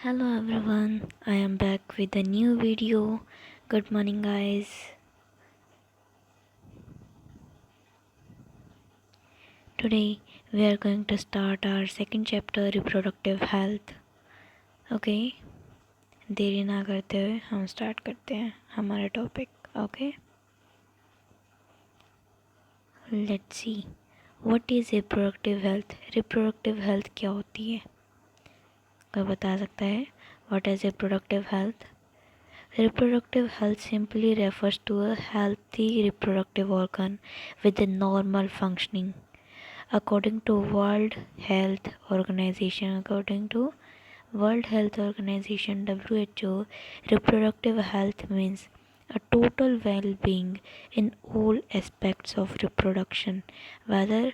Hello everyone, I am back with a new video. Good morning, guys. Today we are going to start our second chapter reproductive health. Okay देरी ना करते हुए हम start करते हैं हमारा topic. Okay let's see what is reproductive health. Reproductive health क्या होती है? कोई बता सकता है what is reproductive health? Reproductive health simply refers to a healthy reproductive organ with a normal functioning. According to World Health Organization WHO, reproductive health means a total well-being in all aspects of reproduction, whether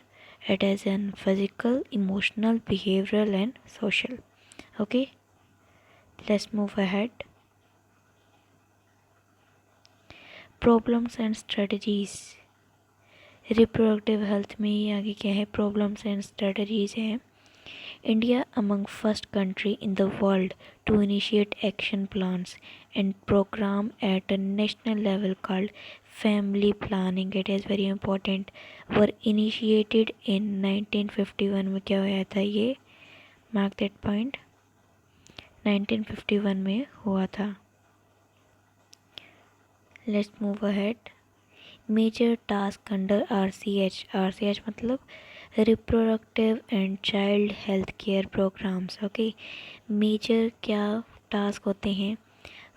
it is in physical, emotional, behavioral, and social. Okay, let's move ahead. Problems and strategies. Reproductive health में ही आगे क्या है? Problems and strategies हैं. India among first country in the world to initiate action plans and program at a national level called family planning. It is very important. Were initiated in 1951 में. क्या हुआ था ये? Mark that point. 1951 में हुआ था. Let's move ahead. Major task under RCH. RCH मतलब Reproductive and Child Health Care Programs. Okay, major क्या टास्क होते हैं?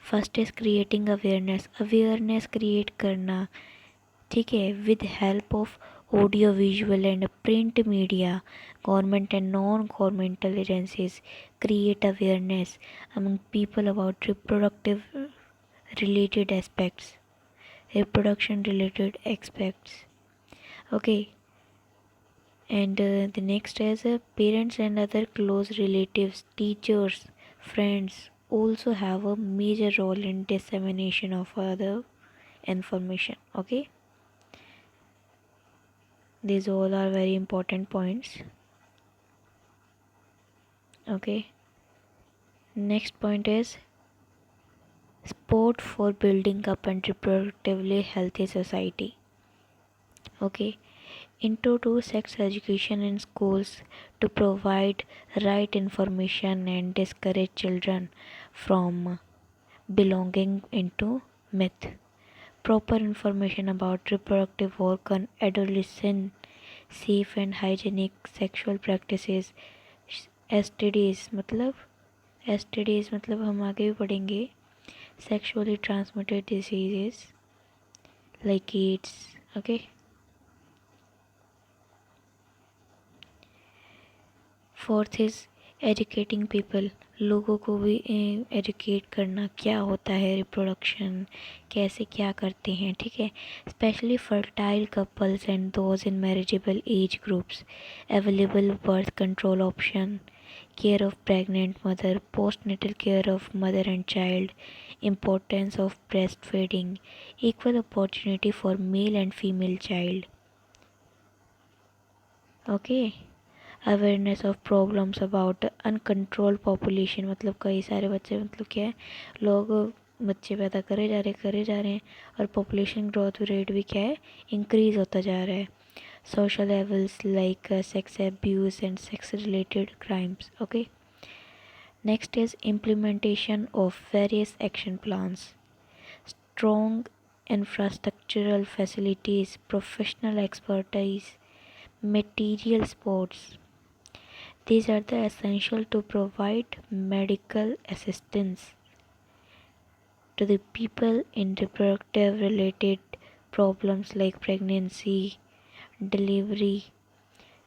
First is creating awareness. Awareness create करना, ठीक है, with help of audio visual and print media. Government and non governmental agencies create awareness among people about related aspects. Reproduction related aspects. Okay, and the next is parents and other close relatives, teachers, friends also have a major role in dissemination of other information. Okay, these all are very important points. Okay, next point is sport for building up and reproductively healthy society. Okay, into sex education in schools to provide right information and discourage children from belonging into myth. Proper information about reproductive organ, adolescent, safe and hygienic sexual practices. STDs मतलब हम आगे भी पढ़ेंगे. Sexually transmitted diseases like AIDS. Okay. Fourth is educating people. लोगों को भी educate करना क्या होता है रिप्रोडक्शन, कैसे क्या करते हैं, ठीक है. Specially fertile couples and those in marriageable age groups. Available birth control option, care of pregnant mother, post natal care of mother and child, importance of breast feeding, equal opportunity for male and female child. Okay, awareness of problems about uncontrol population. मतलब कई सारे बच्चे, मतलब क्या है, लोग बच्चे पैदा करे जा रहे हैं और पॉपुलेशन ग्रोथ रेट भी क्या है, इंक्रीज़ होता जा रहा है. Social levels like sex abuse and sex related crimes. Okay, next is implementation of various action plans. Strong infrastructural facilities, professional expertise, material supports. These are the essential to provide medical assistance to the people in reproductive related problems like pregnancy, delivery,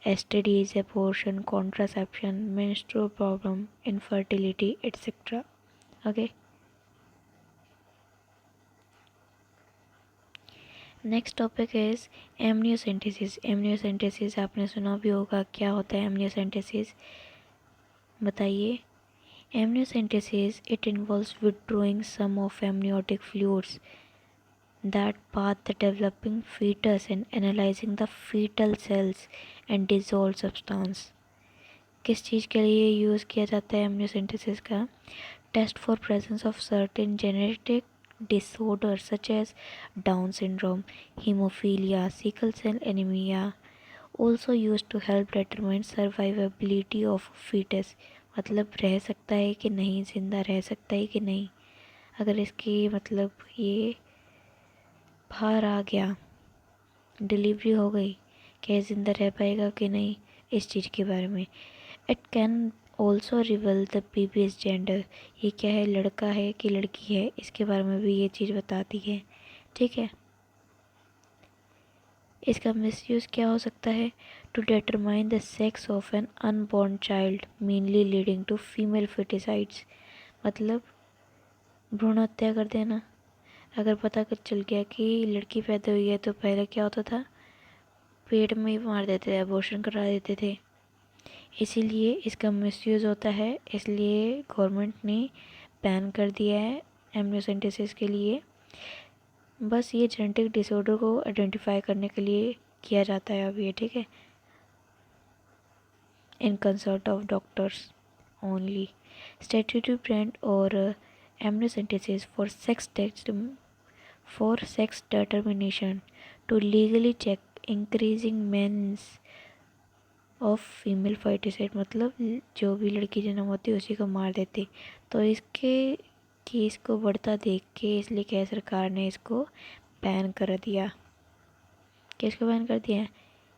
STDs, abortion, contraception, menstrual problem, infertility, etc. Okay. Next topic is amniocentesis. Amniocentesis आपने सुना भी होगा. क्या होता है amniocentesis? बताइए. Amniocentesis, it involves withdrawing some of amniotic fluids that path the developing fetus and analyzing the fetal cells and dissolved substance. किस चीज़ के लिए यूज़ किया जाता है एमनियोसेंटेसिस का? Test for presence of certain genetic disorder such as Down syndrome, haemophilia, sickle cell anaemia. Also use to help determine survivability of foetus, मतलब रह सकता है कि नहीं, ज़िंदा रह सकता है कि नहीं। अगर इसकी मतलब ये बाहर आ गया, डिलीवरी हो गई, क्या ज़िंदा रह पाएगा कि नहीं, इस चीज़ के बारे में। It can also reveal the babies gender, ये क्या है, लड़का है कि लड़की है, इसके बारे में भी ये चीज़ बताती है। ठीक है। इसका मिसयूज़ क्या हो सकता है? To determine the sex of an unborn child mainly leading to female feticides, मतलब भ्रूण हत्या कर देना। अगर पता कर चल गया कि लड़की पैदा हुई है तो पहले क्या होता था, पेट में ही मार देते थे, अबॉर्शन करा देते थे। इसीलिए इसका मिसयूज़ होता है, इसलिए गवर्नमेंट ने बैन कर दिया है एमनियोसेंटेसिस के लिए। बस ये जेनेटिक डिसऑर्डर को आइडेंटिफाई करने के लिए किया जाता है अब ये। ठीक है, in consult of doctors only. Statutory brand और amniocentesis for sex determination to legally check increasing means of female ferticide, मतलब जो भी लड़की जन्म होती है उसी को मार देते। तो इसके केस को बढ़ता देख के इसलिए क्या सरकार ने इसको बैन कर दिया। किसको बैन कर दिया?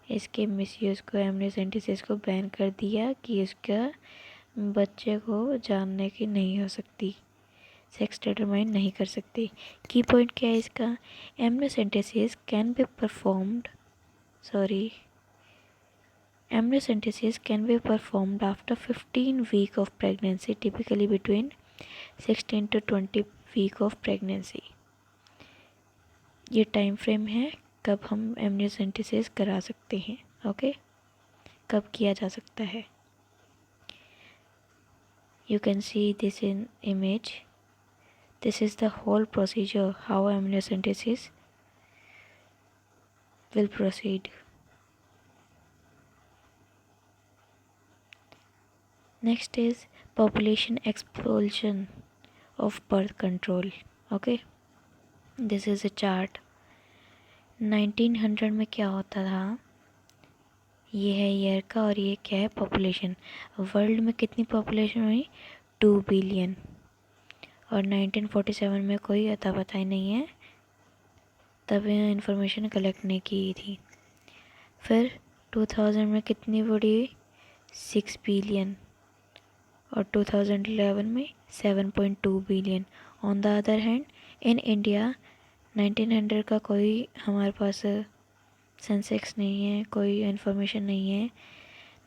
इसके मिसयूज़ को, एमनियोसेंटेसिस को बैन कर दिया कि उसका बच्चे को जानने की नहीं हो सकती, सेक्स डिटरमाइन नहीं कर सकती। की पॉइंट क्या है इसका? Amniocentesis can be performed Amniocentesis can be performed after 15 weeks of pregnancy, typically between 16 to 20 week of pregnancy. ये टाइम फ्रेम है कब हम एमनियोसेंटेसिस करा सकते हैं। ओके, कब किया जा सकता है? You can see this in image. This is the whole procedure how amniocentesis will proceed. Next is population explosion of birth control. Okay, this is a chart. 1900 में क्या होता था, ये है ईयर का, और ये क्या है, पॉपुलेशन। वर्ल्ड में कितनी पॉपुलेशन हुई? 2 बिलियन। और 1947 में कोई अता पता ही नहीं है, तब इंफॉर्मेशन कलेक्ट नहीं की थी। फिर 2000 में कितनी बढ़ी? 6 बिलियन। और 2011 में 7.2 billion. On the other hand in India 1900 का कोई हमारे पास सेंसेक्स नहीं है, कोई इन्फॉर्मेशन नहीं है।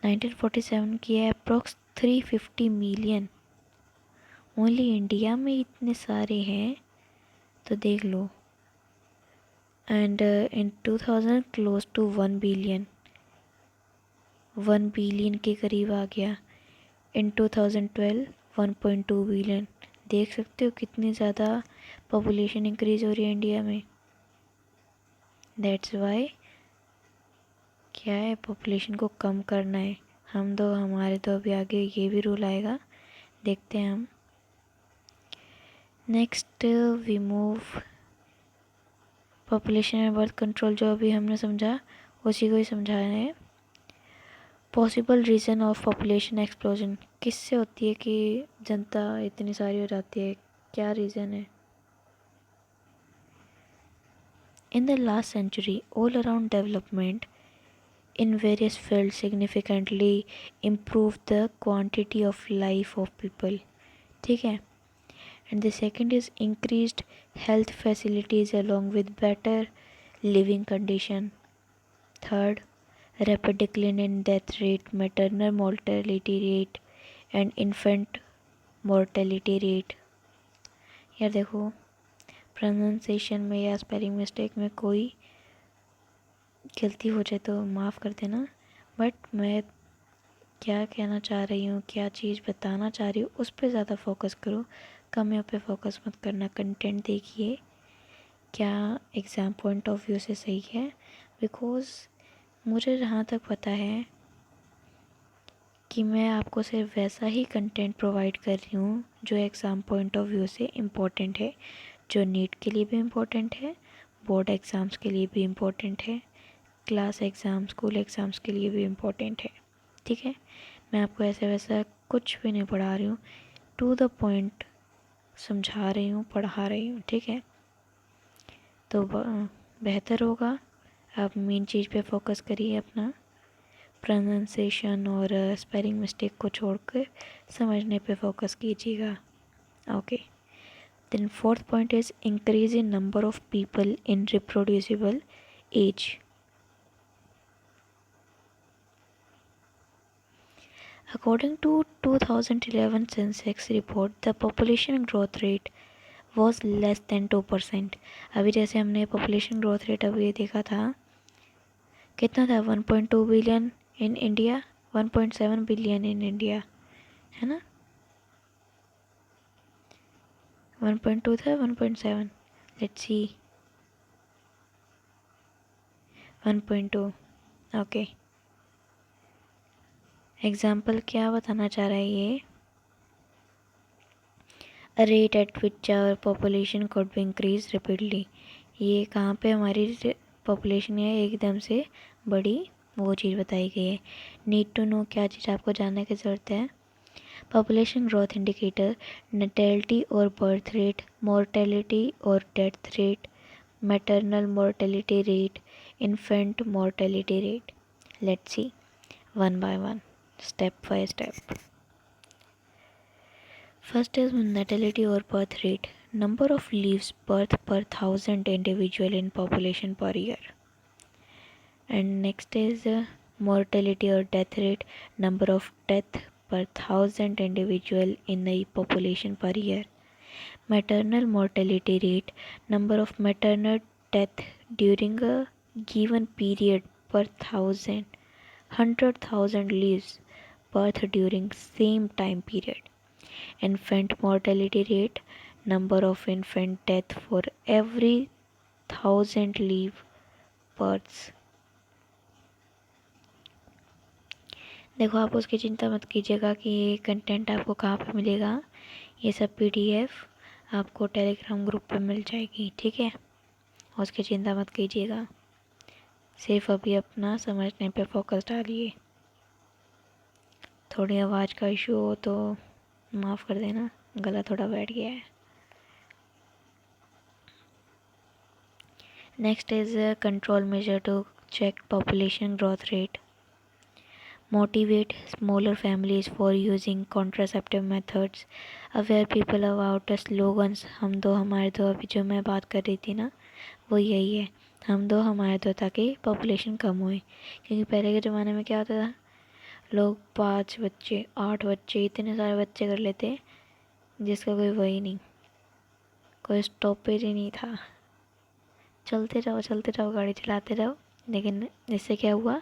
1947 की है अप्रोक्स 350 मिलियन। ओनली इंडिया में इतने सारे हैं, तो देख लो। And in 2000 close to 1 billion, 1 billion के करीब आ गया। In 2012 1.2 billion. देख सकते हो कितनी ज़्यादा पॉपुलेशन इंक्रीज हो रही है इंडिया में। दैट्स वाई क्या है, पॉपुलेशन को कम करना है। हमारे तो अभी आगे ये भी रूल आएगा, देखते हैं हम। Next we move population and birth control, जो अभी हमने समझा उसी को ही समझाना है। Possible reason of population explosion, किससे होती है कि जनता इतनी सारी हो जाती है, क्या रीज़न है? In the last century all around development in various fields significantly improve the quantity of life of people. ठीक है। And the second is increased health facilities along with better living condition. Third, rapid decline in death rate, maternal mortality rate and infant mortality rate. यार देखो, pronunciation में या spelling mistake में कोई गलती हो जाए तो माफ़ कर देना, बट मैं क्या कहना चाह रही हूँ, क्या चीज़ बताना चाह रही हूँ, उस पर ज़्यादा फोकस करो, कमियों पे फोकस मत करना। कंटेंट देखिए क्या एग्ज़ाम पॉइंट ऑफ व्यू से सही है। बिकॉज़ मुझे जहाँ तक पता है कि मैं आपको सिर्फ वैसा ही कंटेंट प्रोवाइड कर रही हूँ जो एग्ज़ाम पॉइंट ऑफ व्यू से इम्पोर्टेंट है, जो नीट के लिए भी इम्पोर्टेंट है, बोर्ड एग्ज़ाम्स के लिए भी इम्पोर्टेंट है, क्लास एग्ज़ाम, स्कूल एग्ज़ाम्स के लिए भी इम्पोर्टेंट है। ठीक है, मैं आपको ऐसे वैसा कुछ भी नहीं पढ़ा रही हूँ, टू द पॉइंट समझा रही हूँ, पढ़ा रही हूँ। ठीक है, तो बेहतर होगा आप मेन चीज़ पे फोकस करिए, अपना प्रोनाउंसिएशन और स्पेलिंग मिस्टेक को छोड़कर समझने पे फोकस कीजिएगा। Okay, then fourth point is increase in number of people in reproducible age. According to 2011 census report, the population growth rate was less than 2%। अभी जैसे हमने population growth rate अभी देखा था, कितना था, 1.2 billion in India, 1.7 billion in India, है ना, 1.2 था, 1.7, लेट्स सी, 1.2। ओके, एग्जाम्पल क्या बताना चाह रहा है ये, a rate at which our population could be increased rapidly। ये कहाँ पे हमारी पॉपुलेशन है एकदम से बड़ी, वो चीज़ बताई गई है। नीड टू नो, क्या चीज़ आपको जानने की ज़रूरत है, पॉपुलेशन ग्रोथ इंडिकेटर, नेटेलिटी और बर्थ रेट, मोर्टेलिटी और death rate, maternal mortality rate, infant mortality rate. Let's see one by one, step by step. First is natality or birth rate, number of lives birth per 1,000 individual in population per year. And next is mortality or death rate, number of death per 1,000 individual in the population per year. Maternal mortality rate, number of maternal death during a given period per 1,000, 100,000 lives birth during same time period. Infant mortality rate, number of infant death for every 1,000 live births। देखो, आप उसकी चिंता मत कीजिएगा कि ये content आपको कहाँ पे मिलेगा, ये सब PDF आपको टेलीग्राम ग्रुप पे मिल जाएगी। ठीक है, उसकी चिंता मत कीजिएगा, सिर्फ अभी अपना समझने पे फोकस डालिए। थोड़ी आवाज़ का इशू हो तो माफ़ कर देना, गला थोड़ा बैठ गया है। Next is a control measure to check population growth rate. Motivate smaller families for using contraceptive methods. Aware people about the slogans हम दो हमारे दो, अभी जो मैं बात कर रही थी ना, वो यही है, हम दो हमारे दो, ताकि पॉपुलेशन कम होए। क्योंकि पहले के ज़माने में क्या होता था, लोग 5 बच्चे, 8 बच्चे, इतने सारे बच्चे कर लेते जिसका कोई वही नहीं, कोई स्टॉपेज ही नहीं था, चलते जाओ गाड़ी चलाते रहो। लेकिन इससे क्या हुआ,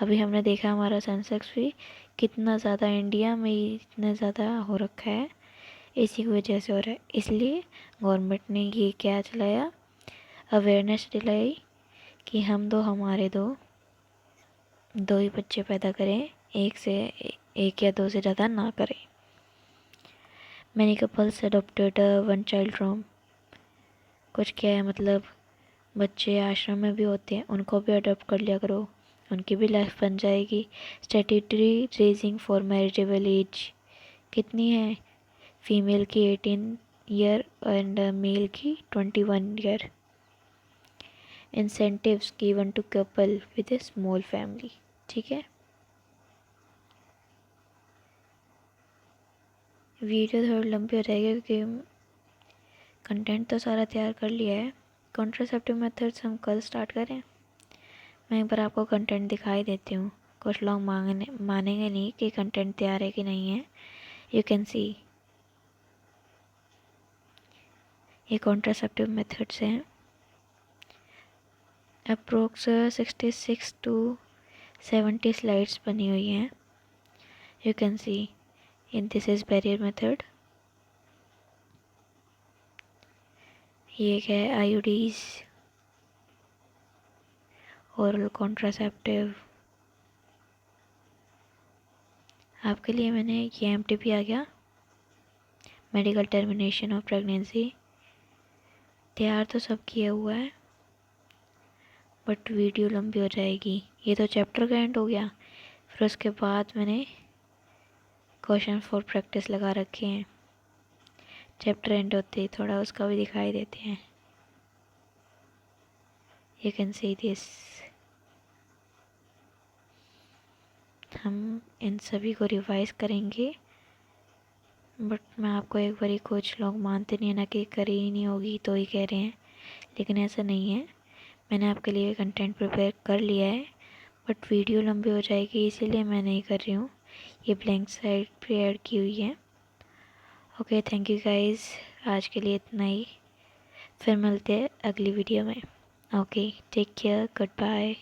अभी हमने देखा हमारा सेंसेक्स भी कितना ज़्यादा इंडिया में ही इतना ज़्यादा हो रखा है, इसी की वजह से हो रहा है। इसलिए गवर्नमेंट ने ये क्या चलाया, अवेयरनेस दिलाई कि हम दो हमारे दो, दो ही बच्चे पैदा करें, एक या दो से ज़्यादा ना करें। Many couples adopted one child from, कुछ क्या है मतलब, बच्चे आश्रम में भी होते हैं, उनको भी अडॉप्ट कर लिया करो, उनकी भी लाइफ बन जाएगी। Statutory raising for marriageable age कितनी है, फीमेल की 18 ईयर एंड मेल की 21 year. Incentives given to couple with a small family. ठीक है, वीडियो थोड़ी लंबी हो जाएगी क्योंकि कंटेंट तो सारा तैयार कर लिया है। कॉन्ट्रासेप्टिव मेथड्स हम कल स्टार्ट करें, मैं एक बार आपको कंटेंट दिखाई देती हूँ। कुछ लोग मानेंगे नहीं कि कंटेंट तैयार है कि नहीं है। यू कैन सी, ये कॉन्ट्रासेप्टिव मेथड्स हैं, अप्रोक्स 66 टू 70 स्लाइड्स बनी हुई हैं। You can see in this is barrier method, ये क्या है, आईयूडीज, ओरल कॉन्ट्रासेप्टिव, आपके लिए मैंने ये एमटीपी आ गया, मेडिकल टर्मिनेशन ऑफ प्रेगनेंसी। तैयार तो सब किया हुआ है बट वीडियो लंबी हो जाएगी। ये तो चैप्टर का एंड हो गया। फिर उसके बाद मैंने क्वेश्चन फॉर प्रैक्टिस लगा रखे हैं। चैप्टर एंड होते ही थोड़ा उसका भी दिखाई देते हैं। You can see this. हम इन सभी को रिवाइज करेंगे बट मैं आपको एक बारी, कुछ लोग मानते नहीं है ना कि करी ही नहीं होगी तो ही कह रहे हैं, लेकिन ऐसा नहीं है। मैंने आपके लिए कंटेंट प्रिपेयर कर लिया है बट वीडियो लंबी हो जाएगी इसीलिए मैं नहीं कर रही हूँ। ये ब्लैंक साइड पे ऐड की हुई है। ओके, थैंक यू गाइस, आज के लिए इतना ही। फिर मिलते हैं अगली वीडियो में। Okay, take care, good bye.